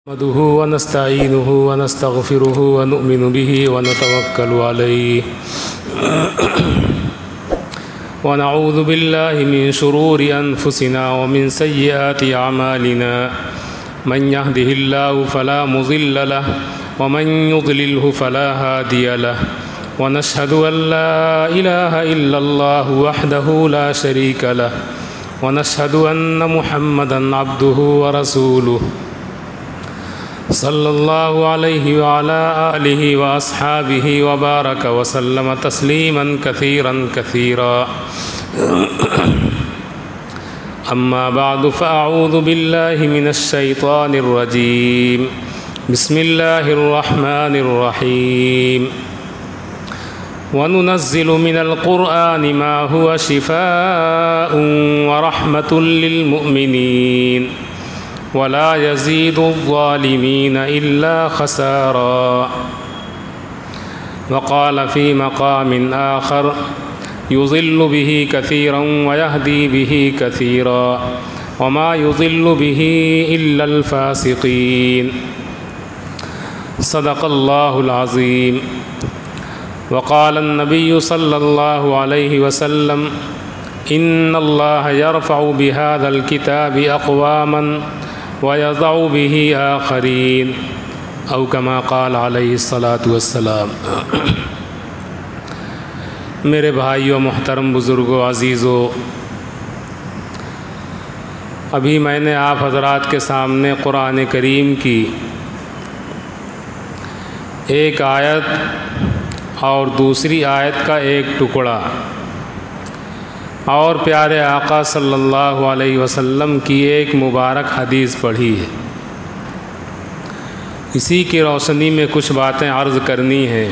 نحمده ونستعينه ونستغفره ونؤمن به ونتوكل عليه ونعوذ بالله من شرور أنفسنا ومن سيئات أعمالنا من يهده الله فلا مضل له ومن يضلله فلا هادي له ونشهد أن لا إله إلا الله وحده لا شريك له ونشهد أن محمدا عبده ورسوله صلى الله عليه وعلى آله وأصحابه وبارك وسلم تسليما كثيرا كثيرا أما بعد فأعوذ بالله من الشيطان الرجيم بسم الله الرحمن الرحيم وننزل من القرآن ما هو شفاء ورحمة للمؤمنين ولا يزيد الظالمين إلا خسارا وقال في مقام آخر يضل به كثيرا ويهدي به كثيرا وما يضل به إلا الفاسقين صدق الله العظيم وقال النبي صلى الله عليه وسلم إن الله يرفع بهذا الكتاب أقواما وَيَضَعُ بِهِ آخَرِينَ أو كما قال علیہ الصلاۃ والسلام۔ میرے بھائیوں، محترم بزرگوں، عزیزوں، ابھی میں نے آپ حضرات کے سامنے قرآن کریم کی ایک آیت اور دوسری آیت کا ایک ٹکڑا اور پیارے آقا صلی اللہ علیہ وسلم کی ایک مبارک حدیث پڑھی ہے۔ اسی کی روشنی میں کچھ باتیں عرض کرنی ہیں۔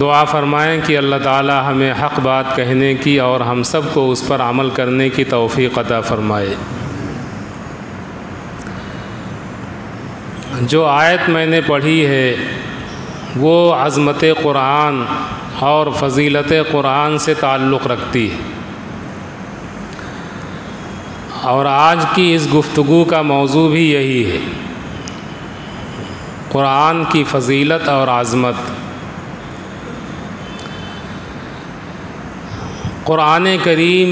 دعا فرمائیں کہ اللہ تعالی ہمیں حق بات کہنے کی اور ہم سب کو اس پر عمل کرنے کی توفیق عطا فرمائے۔ جو آیت میں نے پڑھی ہے وہ عظمت قرآن اور فضیلت قرآن سے تعلق رکھتی ہے، اور آج کی اس گفتگو کا موضوع بھی یہی ہے، قرآن کی فضیلت اور عظمت۔ قرآن کریم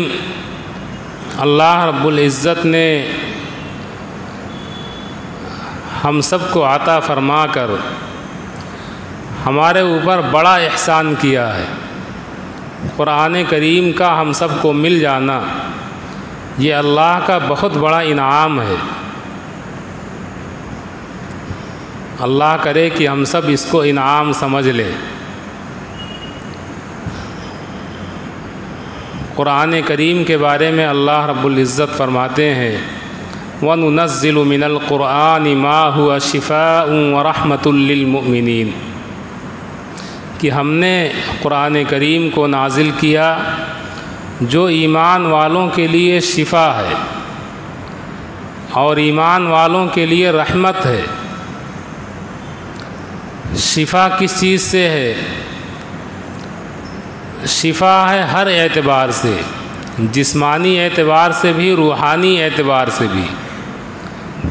اللہ رب العزت نے ہم سب کو عطا فرما کر ہمارے اوپر بڑا احسان کیا ہے۔ قرآن کریم کا ہم سب کو مل جانا یہ اللہ کا بہت بڑا انعام ہے۔ اللہ کرے کہ ہم سب اس کو انعام سمجھ لیں۔ قرآن کریم کے بارے میں اللہ رب العزت فرماتے ہیں وَنُنَزِّلُ مِنَ الْقُرْآنِ مَا هُوَ شِفَاءٌ وَرَحْمَةٌ لِّلْمُؤْمِنِينَ کہ ہم نے قرآن کریم کو نازل کیا جو ایمان والوں کے لیے شفا ہے اور ایمان والوں کے لیے رحمت ہے۔ شفا کس چیز سے ہے؟ شفا ہے ہر اعتبار سے، جسمانی اعتبار سے بھی، روحانی اعتبار سے بھی۔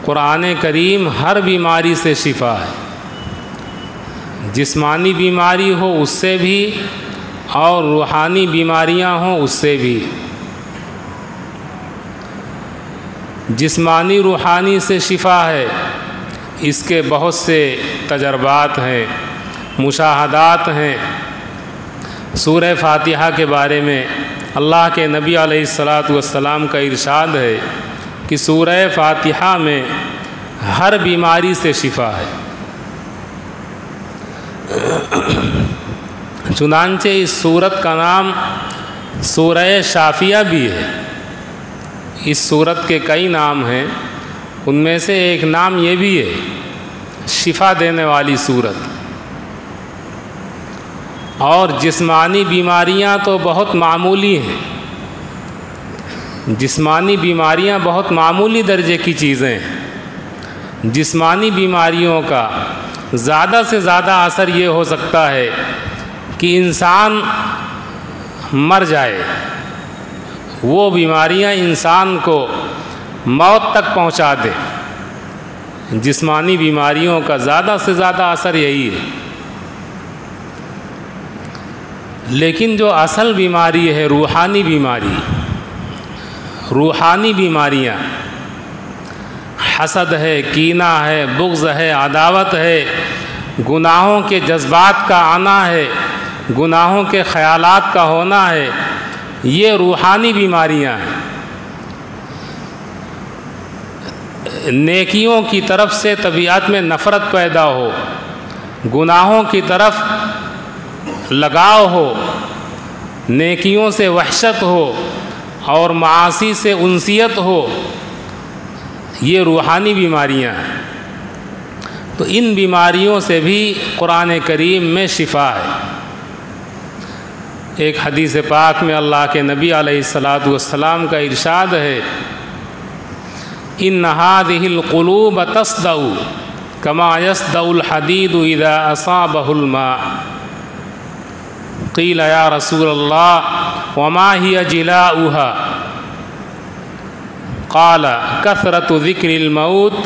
قرآن کریم ہر بیماری سے شفا ہے، جسمانی بیماری ہو اس سے بھی اور روحانی بیماریاں ہوں اس سے بھی۔ جسمانی روحانی سے شفا ہے، اس کے بہت سے تجربات ہیں، مشاہدات ہیں۔ سورہ فاتحہ کے بارے میں اللہ کے نبی علیہ الصلاۃ والسلام کا ارشاد ہے کہ سورہ فاتحہ میں ہر بیماری سے شفا ہے۔ چنانچہ اس سورت کا نام سورہ شافیہ بھی ہے۔ اس سورت کے کئی نام ہیں، ان میں سے ایک نام یہ بھی ہے شفا دینے والی سورت۔ اور جسمانی بیماریاں تو بہت معمولی ہیں، جسمانی بیماریاں بہت معمولی درجے کی چیزیں ہیں۔ جسمانی بیماریوں کا زیادہ سے زیادہ اثر یہ ہو سکتا ہے کہ انسان مر جائے، وہ بیماریاں انسان کو موت تک پہنچا دے۔ جسمانی بیماریوں کا زیادہ سے زیادہ اثر یہی ہے، لیکن جو اصل بیماری ہے روحانی بیماری، روحانی بیماریاں، حسد ہے، کینہ ہے، بغض ہے، عداوت ہے، گناہوں کے جذبات کا آنا ہے، گناہوں کے خیالات کا ہونا ہے، یہ روحانی بیماریاں ہیں۔ نیکیوں کی طرف سے طبیعت میں نفرت پیدا ہو، گناہوں کی طرف لگاؤ ہو، نیکیوں سے وحشت ہو اور معاصی سے انسیت ہو، یہ روحانی بیماریاں ہیں۔ تو ان بیماریوں سے بھی قرآن کریم میں شفا ہے۔ ایک حدیث پاک میں اللہ کے نبی علیہ الصلاۃ والسلام کا ارشاد ہے، ان هذه القلوب تصدع كما يصدع الحديد اذا اصابه الماء قيل يا رسول الله وما هي جلاؤها قال كثرة ذكر الموت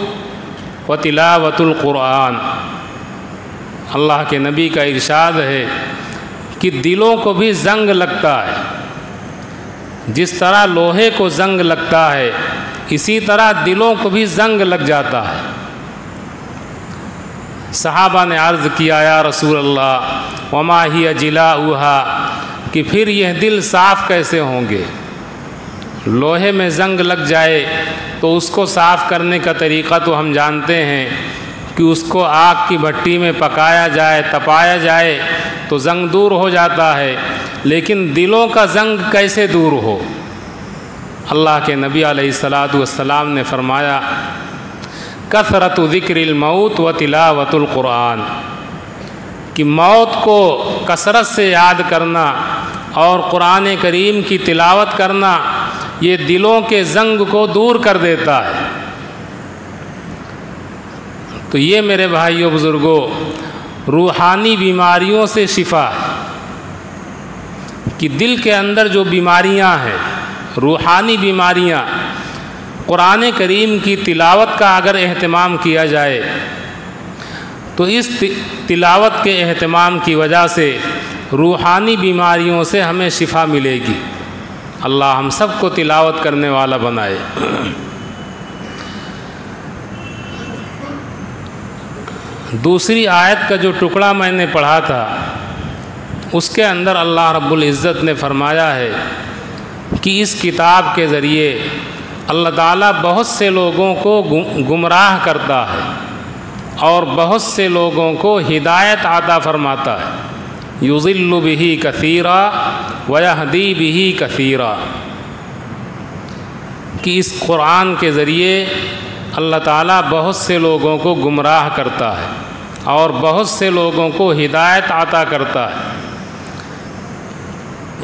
وتلاوة القرآن۔ اللہ کے نبی کا ارشاد ہے کہ دلوں کو بھی زنگ لگتا ہے، جس طرح لوہے کو زنگ لگتا ہے اسی طرح دلوں کو بھی زنگ لگ جاتا ہے۔ صحابہ نے عرض کیا یا رسول اللہ وما ہی جلاؤها، کہ پھر یہ دل صاف کیسے ہوں گے؟ لوہے میں زنگ لگ جائے تو اس کو صاف کرنے کا طریقہ تو ہم جانتے ہیں کہ اس کو آگ کی بھٹی میں پکایا جائے، تپایا جائے تو زنگ دور ہو جاتا ہے، لیکن دلوں کا زنگ کیسے دور ہو؟ اللہ کے نبی علیہ الصلاۃ والسلام نے فرمایا کثرت ذکر الموت و تلاوت القرآن، کہ موت کو کثرت سے یاد کرنا اور قرآن کریم کی تلاوت کرنا یہ دلوں کے زنگ کو دور کر دیتا ہے۔ تو یہ میرے بھائیوں بزرگوں روحانی بیماریوں سے شفا ہے، کہ دل کے اندر جو بیماریاں ہیں روحانی بیماریاں، قرآن کریم کی تلاوت کا اگر اہتمام کیا جائے تو اس تلاوت کے اہتمام کی وجہ سے روحانی بیماریوں سے ہمیں شفا ملے گی۔ اللہ ہم سب کو تلاوت کرنے والا بنائے۔ دوسری آیت کا جو ٹکڑا میں نے پڑھا تھا اس کے اندر اللہ رب العزت نے فرمایا ہے کہ اس کتاب کے ذریعے اللہ تعالیٰ بہت سے لوگوں کو گمراہ کرتا ہے اور بہت سے لوگوں کو ہدایت عطا فرماتا ہے۔ یضل بہ کثیرا ویہدی بہ کثیرا، کہ اس قرآن کے ذریعے اللہ تعالیٰ بہت سے لوگوں کو گمراہ کرتا ہے اور بہت سے لوگوں کو ہدایت عطا کرتا ہے۔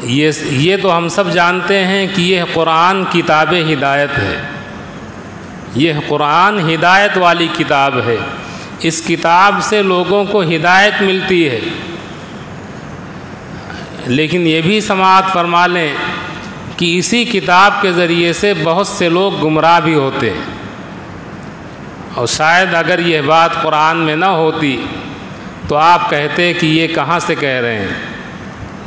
یہ تو ہم سب جانتے ہیں کہ یہ قرآن کتاب ہدایت ہے، یہ قرآن ہدایت والی کتاب ہے، اس کتاب سے لوگوں کو ہدایت ملتی ہے۔ لیکن یہ بھی سماعت فرما لیں کہ اسی کتاب کے ذریعے سے بہت سے لوگ گمراہ بھی ہوتے ہیں، اور شاید اگر یہ بات قرآن میں نہ ہوتی تو آپ کہتے کہ یہ کہاں سے کہہ رہے ہیں،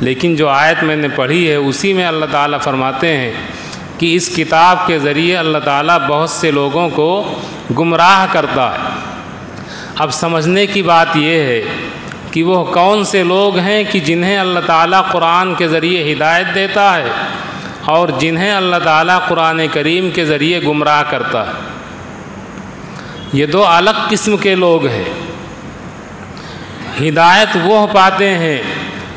لیکن جو آیت میں نے پڑھی ہے اسی میں اللہ تعالیٰ فرماتے ہیں کہ اس کتاب کے ذریعے اللہ تعالیٰ بہت سے لوگوں کو گمراہ کرتا ہے۔ اب سمجھنے کی بات یہ ہے کہ وہ کون سے لوگ ہیں کہ جنہیں اللہ تعالیٰ قرآن کے ذریعے ہدایت دیتا ہے اور جنہیں اللہ تعالیٰ قرآن کریم کے ذریعے گمراہ کرتا ہے۔ یہ دو الگ قسم کے لوگ ہیں۔ ہدایت وہ پاتے ہیں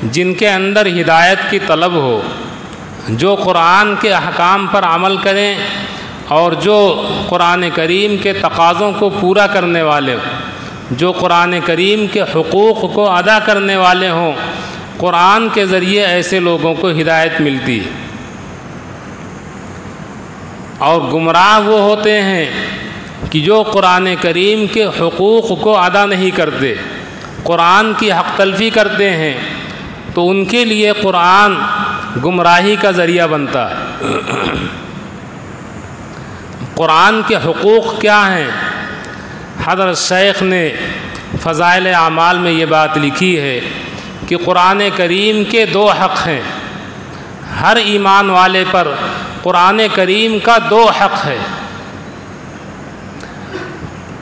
جن کے اندر ہدایت کی طلب ہو، جو قرآن کے احکام پر عمل کریں اور جو قرآن کریم کے تقاضوں کو پورا کرنے والے ہوں، جو قرآن کریم کے حقوق کو ادا کرنے والے ہوں، قرآن کے ذریعے ایسے لوگوں کو ہدایت ملتی ہے۔ اور گمراہ وہ ہوتے ہیں کہ جو قرآن کریم کے حقوق کو ادا نہیں کرتے، قرآن کی حق تلفی کرتے ہیں، تو ان کے لیے قرآن گمراہی کا ذریعہ بنتا ہے۔ قرآن کے حقوق کیا ہیں؟ حضرت شیخ نے فضائل اعمال میں یہ بات لکھی ہے کہ قرآن کریم کے 2 حق ہیں۔ ہر ایمان والے پر قرآن کریم کا 2 حق ہے۔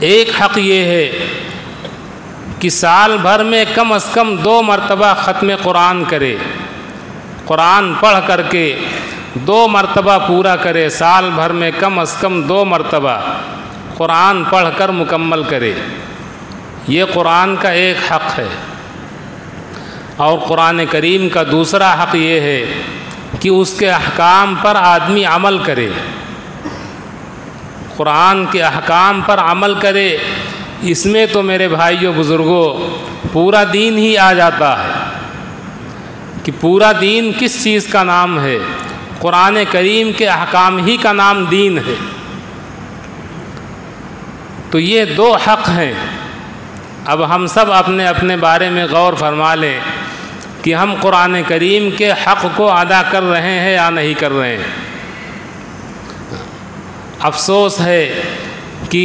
ایک حق یہ ہے کہ سال بھر میں کم از کم 2 مرتبہ ختم قرآن کرے، قرآن پڑھ کر کے 2 مرتبہ پورا کرے، سال بھر میں کم از کم 2 مرتبہ قرآن پڑھ کر مکمل کرے۔ یہ قرآن کا ایک حق ہے۔ اور قرآن کریم کا دوسرا حق یہ ہے کہ اس کے احکام پر آدمی عمل کرے، قرآن کے احکام پر عمل کرے۔ اس میں تو میرے بھائیوں بزرگوں پورا دین ہی آ جاتا ہے کہ پورا دین کس چیز کا نام ہے؟ قرآن کریم کے احکام ہی کا نام دین ہے۔ تو یہ 2 حق ہیں۔ اب ہم سب اپنے اپنے بارے میں غور فرما لیں کہ ہم قرآن کریم کے حق کو ادا کر رہے ہیں یا نہیں کر رہے ہیں۔ افسوس ہے کہ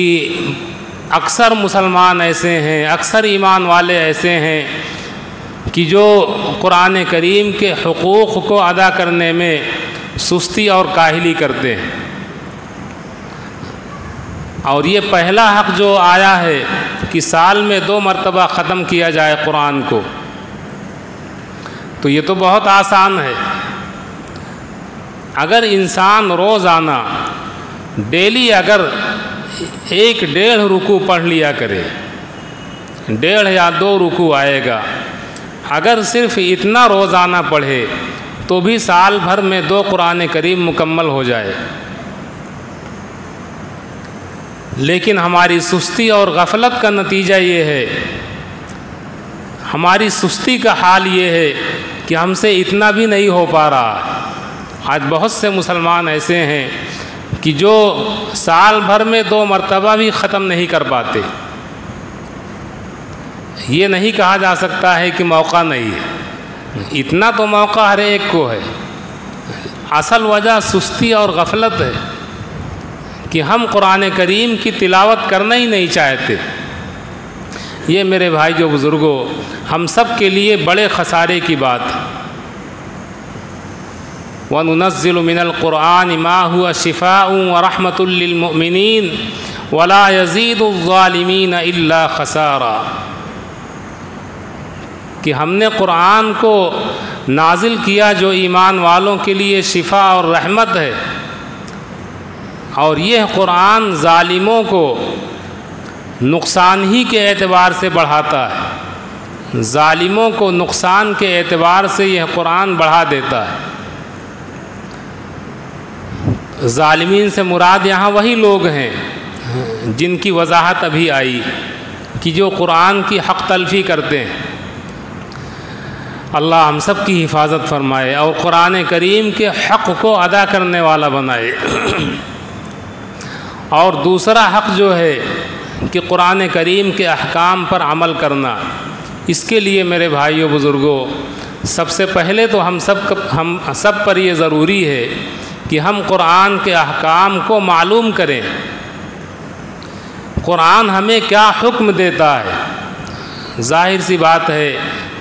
اکثر مسلمان ایسے ہیں، اکثر ایمان والے ایسے ہیں کہ جو قرآن کریم کے حقوق کو ادا کرنے میں سستی اور کاہلی کرتے ہیں۔ اور یہ پہلا حق جو آیا ہے کہ سال میں 2 مرتبہ ختم کیا جائے قرآن کو، تو یہ تو بہت آسان ہے۔ اگر انسان روزانہ ڈیلی اگر 1.5 رکوع پڑھ لیا کرے، 1.5 یا 2 رکوع آئے گا، اگر صرف اتنا روزانہ پڑھے تو بھی سال بھر میں 2 قرآن کریم مکمل ہو جائے۔ لیکن ہماری سستی اور غفلت کا نتیجہ یہ ہے، ہماری سستی کا حال یہ ہے کہ ہم سے اتنا بھی نہیں ہو پا رہا۔ آج بہت سے مسلمان ایسے ہیں کہ جو سال بھر میں 2 مرتبہ بھی ختم نہیں کر پاتے۔ یہ نہیں کہا جا سکتا ہے کہ موقع نہیں ہے، اتنا تو موقع ہر ایک کو ہے۔ اصل وجہ سستی اور غفلت ہے کہ ہم قرآن کریم کی تلاوت کرنا ہی نہیں چاہتے۔ یہ میرے بھائی جو بزرگوں ہم سب کے لیے بڑے خسارے کی بات ہے۔ وَنُنَزِّلُ مِنَ الْقُرْآنِ مَا هُوَ شِفَاءٌ وَرَحْمَةٌ لِّلْمُؤْمِنِينَ وَلَا يَزِيدُ الظَّالِمِينَ إِلَّا خَسَارًا، کہ ہم نے قرآن کو نازل کیا جو ایمان والوں کے لیے شفا اور رحمت ہے، اور یہ قرآن ظالموں کو نقصان ہی کے اعتبار سے بڑھاتا ہے، ظالموں کو نقصان کے اعتبار سے یہ قرآن بڑھا دیتا ہے۔ ظالمین سے مراد یہاں وہی لوگ ہیں جن کی وضاحت ابھی آئی کہ جو قرآن کی حق تلفی کرتے ہیں۔ اللہ ہم سب کی حفاظت فرمائے اور قرآن کریم کے حق کو ادا کرنے والا بنائے۔ اور دوسرا حق جو ہے کہ قرآن کریم کے احکام پر عمل کرنا، اس کے لیے میرے بھائیوں بزرگوں سب سے پہلے تو ہم سب پر یہ ضروری ہے کہ ہم قرآن کے احکام کو معلوم کریں۔ قرآن ہمیں کیا حکم دیتا ہے؟ ظاہر سی بات ہے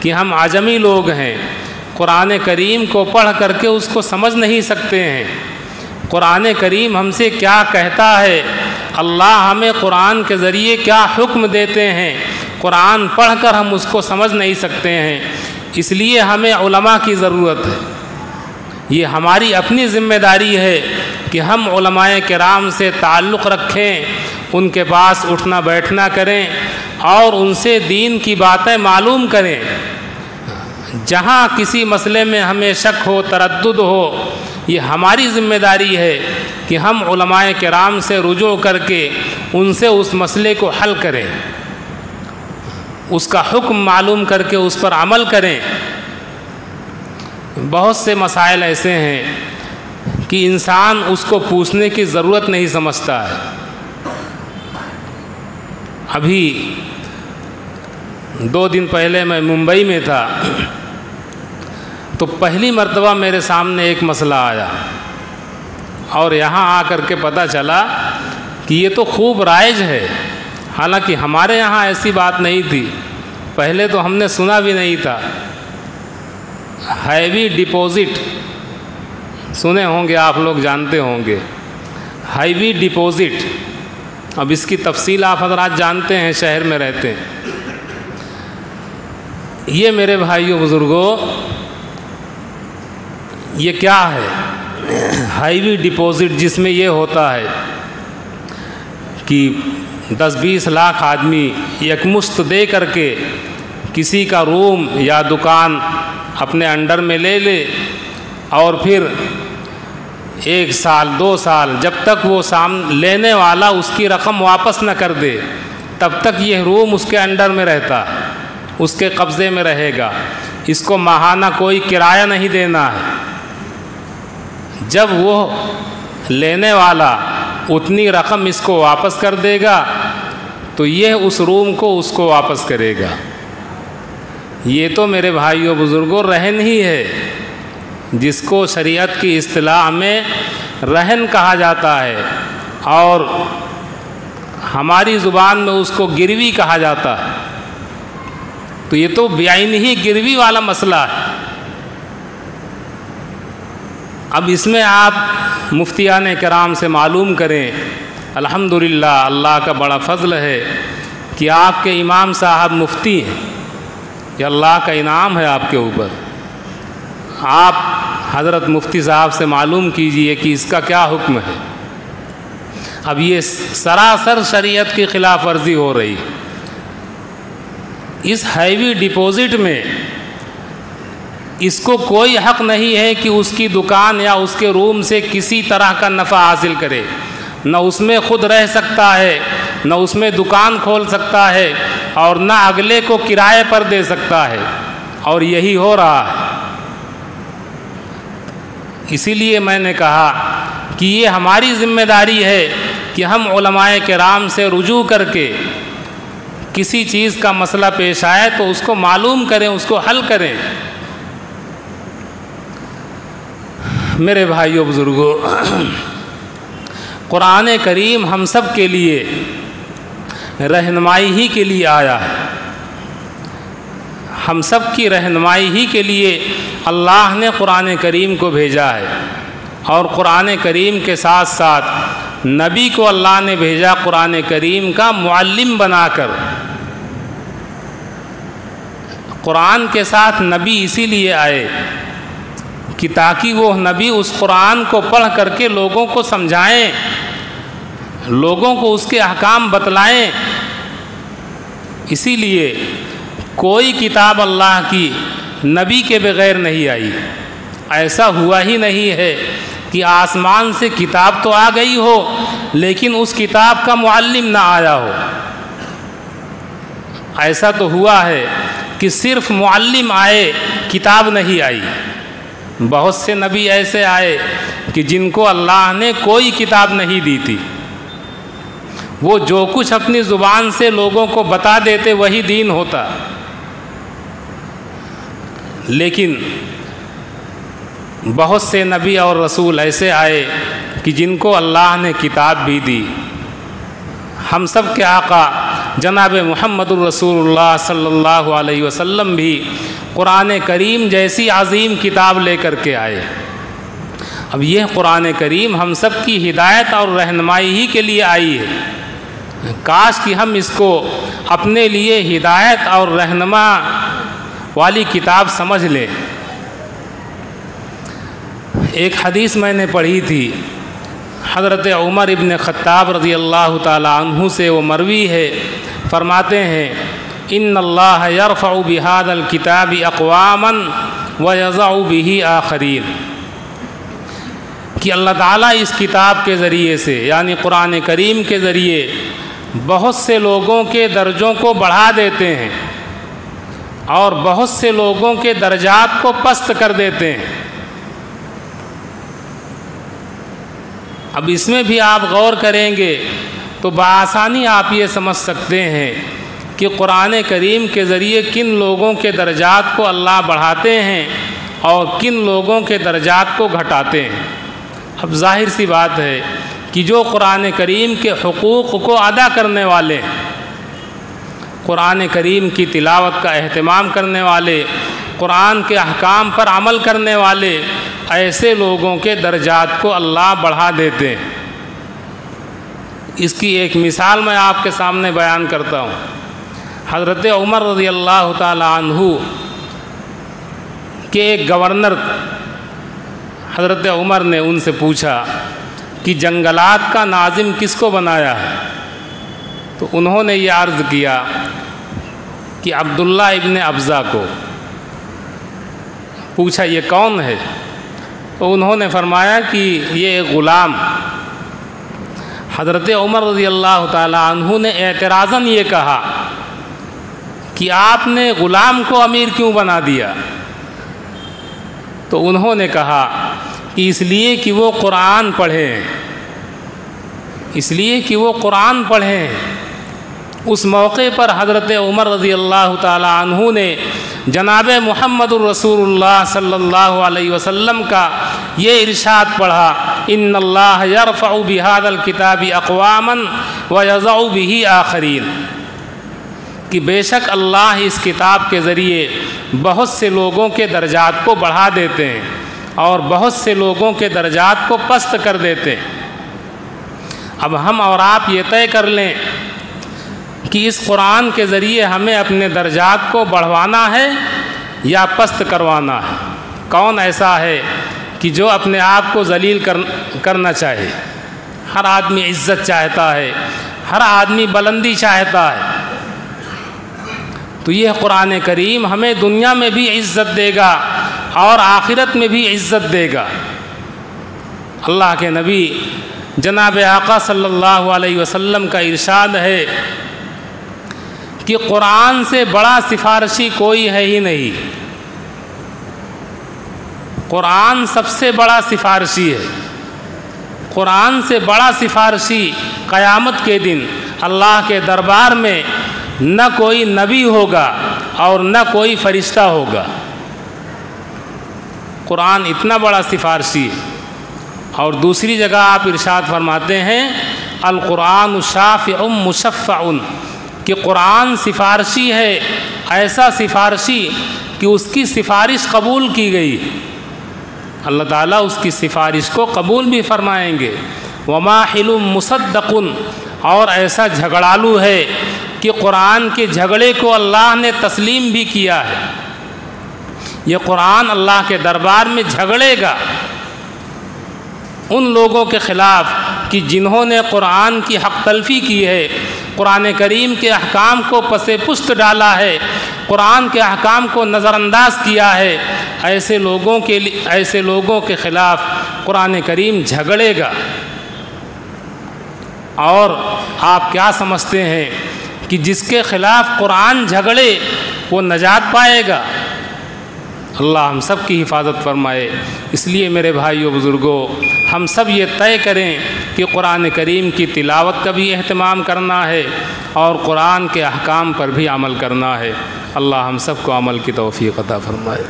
کہ ہم عجمی لوگ ہیں، قرآن کریم کو پڑھ کر کے اس کو سمجھ نہیں سکتے ہیں۔ قرآن کریم ہم سے کیا کہتا ہے، اللہ ہمیں قرآن کے ذریعے کیا حکم دیتے ہیں، قرآن پڑھ کر ہم اس کو سمجھ نہیں سکتے ہیں۔ اس لیے ہمیں علماء کی ضرورت ہے۔ یہ ہماری اپنی ذمہ داری ہے کہ ہم علماء کرام سے تعلق رکھیں، ان کے پاس اٹھنا بیٹھنا کریں اور ان سے دین کی باتیں معلوم کریں۔ جہاں کسی مسئلے میں ہمیں شک ہو، تردد ہو، یہ ہماری ذمہ داری ہے کہ ہم علماء کرام سے رجوع کر کے ان سے اس مسئلے کو حل کریں، اس کا حکم معلوم کر کے اس پر عمل کریں۔ بہت سے مسائل ایسے ہیں کہ انسان اس کو پوچھنے کی ضرورت نہیں سمجھتا ہے۔ ابھی 2 دن پہلے میں ممبئی میں تھا تو پہلی مرتبہ میرے سامنے ایک مسئلہ آیا اور یہاں آ کر کے پتہ چلا کہ یہ تو خوب رائج ہے، حالانکہ ہمارے یہاں ایسی بات نہیں تھی، پہلے تو ہم نے سنا بھی نہیں تھا۔ ہیوی ڈپوزٹ سنے ہوں گے آپ لوگ، جانتے ہوں گے ہیوی ڈپوزٹ۔ اب اس کی تفصیل آپ حضرات جانتے ہیں، شہر میں رہتے ہیں۔ یہ میرے بھائیوں بزرگوں، یہ کیا ہے ہیوی ڈپوزٹ، جس میں یہ ہوتا ہے کہ 10-20 لاکھ آدمی یکمشت دے کر کے کسی کا روم یا دکان اپنے انڈر میں لے لے، اور پھر 1 سال 2 سال جب تک وہ لینے والا اس کی رقم واپس نہ کر دے، تب تک یہ روم اس کے انڈر میں رہتا ہے، اس کے قبضے میں رہے گا۔ اس کو ماہانہ کوئی کرایہ نہیں دینا ہے۔ جب وہ لینے والا اتنی رقم اس کو واپس کر دے گا تو یہ اس روم کو اس کو واپس کرے گا۔ یہ تو میرے بھائیوں بزرگوں رہن ہی ہے، جس کو شریعت کی اصطلاح میں رہن کہا جاتا ہے، اور ہماری زبان میں اس کو گروی کہا جاتا ہے۔ تو یہ تو بعین ہی گروی والا مسئلہ ہے۔ اب اس میں آپ مفتیان کرام سے معلوم کریں، الحمدللہ اللہ کا بڑا فضل ہے کہ آپ کے امام صاحب مفتی ہیں، یہ اللہ کا انعام ہے آپ کے اوپر۔ آپ حضرت مفتی صاحب سے معلوم کیجئے کہ اس کا کیا حکم ہے۔ اب یہ سراسر شریعت کی خلاف ورزی ہو رہی۔ اس ہیوی ڈپوزٹ میں اس کو کوئی حق نہیں ہے کہ اس کی دکان یا اس کے روم سے کسی طرح کا نفع حاصل کرے، نہ اس میں خود رہ سکتا ہے، نہ اس میں دکان کھول سکتا ہے، اور نہ اگلے کو کرائے پر دے سکتا ہے، اور یہی ہو رہا ہے۔ اسی لیے میں نے کہا کہ یہ ہماری ذمہ داری ہے کہ ہم علماء کرام سے رجوع کر کے کسی چیز کا مسئلہ پیش آئے تو اس کو معلوم کریں، اس کو حل کریں۔ میرے بھائیوں بزرگوں، قرآن کریم ہم سب کے لیے رہنمائی ہی کے لیے آیا ہے۔ ہم سب کی رہنمائی ہی کے لیے اللہ نے قرآن کریم کو بھیجا ہے، اور قرآن کریم کے ساتھ ساتھ نبی کو اللہ نے بھیجا قرآن کریم کا معلم بنا کر۔ قرآن کے ساتھ نبی اسی لیے آئے کہ تاکہ وہ نبی اس قرآن کو پڑھ کر کے لوگوں کو سمجھائیں، لوگوں کو اس کے احکام بتلائیں۔ اسی لیے کوئی کتاب اللہ کی نبی کے بغیر نہیں آئی۔ ایسا ہوا ہی نہیں ہے کہ آسمان سے کتاب تو آ گئی ہو لیکن اس کتاب کا معلم نہ آیا ہو۔ ایسا تو ہوا ہے کہ صرف معلم آئے، کتاب نہیں آئی۔ بہت سے نبی ایسے آئے کہ جن کو اللہ نے کوئی کتاب نہیں دی تھی، وہ جو کچھ اپنی زبان سے لوگوں کو بتا دیتے وہی دین ہوتا۔ لیکن بہت سے نبی اور رسول ایسے آئے کہ جن کو اللہ نے کتاب بھی دی۔ ہم سب کے آقا جناب محمد الرسول اللہ صلی اللہ علیہ وسلم بھی قرآن کریم جیسی عظیم کتاب لے کر کے آئے۔ اب یہ قرآن کریم ہم سب کی ہدایت اور رہنمائی ہی کے لیے آئی ہے۔ کاش کہ ہم اس کو اپنے لیے ہدایت اور رہنما والی کتاب سمجھ لیں۔ ایک حدیث میں نے پڑھی تھی، حضرت عمر ابن خطاب رضی اللہ تعالی عنہ سے وہ مروی ہے، فرماتے ہیں ان اللہ یرفع بہذا الکتاب اقواما ویضع بہ آخرین، کہ اللہ تعالیٰ اس کتاب کے ذریعے سے یعنی قرآن کریم کے ذریعے بہت سے لوگوں کے درجوں کو بڑھا دیتے ہیں اور بہت سے لوگوں کے درجات کو پست کر دیتے ہیں۔ اب اس میں بھی آپ غور کریں گے تو بآسانی آپ یہ سمجھ سکتے ہیں کہ قرآن کریم کے ذریعے کن لوگوں کے درجات کو اللہ بڑھاتے ہیں اور کن لوگوں کے درجات کو گھٹاتے ہیں۔ اب ظاہر سی بات ہے کہ جو قرآن کریم کے حقوق کو ادا کرنے والے، قرآن کریم کی تلاوت کا اہتمام کرنے والے، قرآن کے احکام پر عمل کرنے والے، ایسے لوگوں کے درجات کو اللہ بڑھا دیتے ہیں۔ اس کی ایک مثال میں آپ کے سامنے بیان کرتا ہوں۔ حضرت عمر رضی اللہ تعالی عنہ کے ایک گورنر، حضرت عمر نے ان سے پوچھا کہ جنگلات کا ناظم کس کو بنایا ہے؟ تو انہوں نے یہ عرض کیا کہ عبداللہ ابن ابزہ کو۔ پوچھا یہ کون ہے؟ تو انہوں نے فرمایا کہ یہ ایک غلام۔ حضرت عمر رضی اللہ تعالی عنہ نے اعتراضاً یہ کہا کہ آپ نے غلام کو امیر کیوں بنا دیا؟ تو انہوں نے کہا کہ اس لیے کہ وہ قرآن پڑھیں، اس لیے کہ وہ قرآن پڑھیں۔ اس موقع پر حضرت عمر رضی اللہ تعالی عنہ نے جناب محمد الرسول اللہ صلی اللہ علیہ وسلم کا یہ ارشاد پڑھا، ان اللہ یرفع بہذا الکتاب اقواما ویضع بہ آخرین، کہ بے شک اللہ اس کتاب کے ذریعے بہت سے لوگوں کے درجات کو بڑھا دیتے ہیں اور بہت سے لوگوں کے درجات کو پست کر دیتے ہیں۔ اب ہم اور آپ یہ طے کر لیں کہ اس قرآن کے ذریعے ہمیں اپنے درجات کو بڑھوانا ہے یا پست کروانا ہے۔ کون ایسا ہے کہ جو اپنے آپ کو ذلیل کرنا چاہے؟ ہر آدمی عزت چاہتا ہے، ہر آدمی بلندی چاہتا ہے۔ تو یہ قرآن کریم ہمیں دنیا میں بھی عزت دے گا اور آخرت میں بھی عزت دے گا۔ اللہ کے نبی جناب آقا صلی اللہ علیہ وسلم کا ارشاد ہے کہ قرآن سے بڑا سفارشی کوئی ہے ہی نہیں۔ قرآن سب سے بڑا سفارشی ہے۔ قرآن سے بڑا سفارشی قیامت کے دن اللہ کے دربار میں نہ کوئی نبی ہوگا اور نہ کوئی فرشتہ ہوگا۔ قرآن اتنا بڑا سفارشی ہے۔ اور دوسری جگہ آپ ارشاد فرماتے ہیں القرآن شافع مشفع، کہ قرآن سفارشی ہے، ایسا سفارشی کہ اس کی سفارش قبول کی گئی۔ اللہ تعالیٰ اس کی سفارش کو قبول بھی فرمائیں گے۔ وماحل مصدق، اور ایسا جھگڑالو ہے کہ قرآن کے جھگڑے کو اللہ نے تسلیم بھی کیا ہے۔ یہ قرآن اللہ کے دربار میں جھگڑے گا ان لوگوں کے خلاف کہ جنہوں نے قرآن کی حق تلفی کی ہے، قرآن کریم کے احکام کو پس پشت ڈالا ہے، قرآن کے احکام کو نظر انداز کیا ہے۔ ایسے لوگوں کے خلاف قرآن کریم جھگڑے گا۔ اور آپ کیا سمجھتے ہیں کہ جس کے خلاف قرآن جھگڑے وہ نجات پائے گا؟ اللہ ہم سب کی حفاظت فرمائے۔ اس لیے میرے بھائیو بزرگوں، ہم سب یہ طے کریں کہ قرآن کریم کی تلاوت کا بھی اہتمام کرنا ہے اور قرآن کے احکام پر بھی عمل کرنا ہے۔ اللہ ہم سب کو عمل کی توفیق عطا فرمائے۔